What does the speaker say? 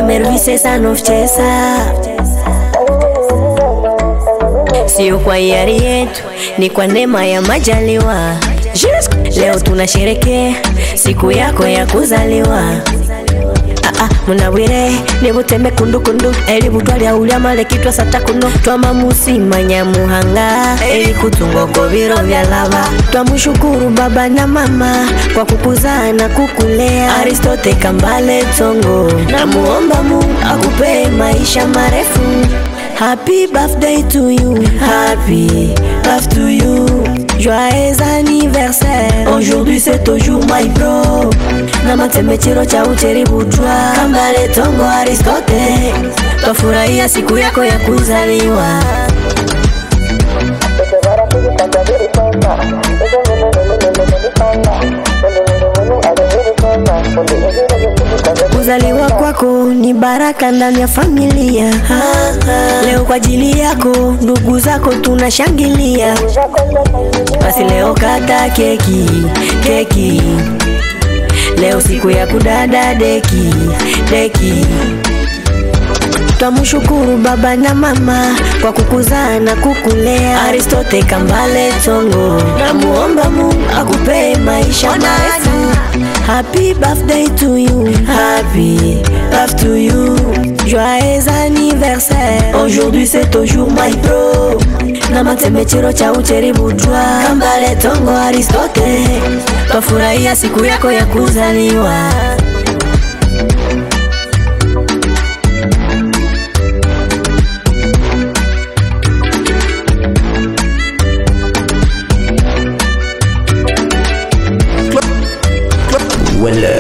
Mervise sana mcheza, sio kwa hiari yetu, ni kwa neema ya majaliwa. Leo tunasherekea siku yako ya kuzaliwa. Munawire ni buteme kundu kundu eli butwali aulia male kitwa satakuno twama musima nyamuhanga eli kutungo koviro vya lava. Twamushukuru baba na mama kwa kukuzaa na kukulea. Aristote Kambale Tongo, na muomba Mungu akupe maisha marefu. Happy birthday to you, happy birthday to you, joyeux anniversaire. Aujourd'hui c'est ton jour my bro. Namateme chiro cha ucheri butwa Kambale Tongo Aristote, twafurahia siku yako ya kuzaliwa. Kuzaliwa kwako ni baraka ndani ya familia. Leo kwa ajili yako ndugu zako tunashangilia. Basi leo kata keki, keki. Leo siku ya kudada deki, deki. Twamushukuru baba na mama kwa kukuzaa na kukulea. Aristote Kambale Tongo, na muomba Mungu akupe maisha marefu. Happy birthday to you, happy birthday to you, joyeux anniversaire. Aujourd'hui c'est ton jour my bro. Namateme chiro cha ucheri butwa Kambale Tongo Aristote, twafurahia siku yako ya kuzaliwa. Wala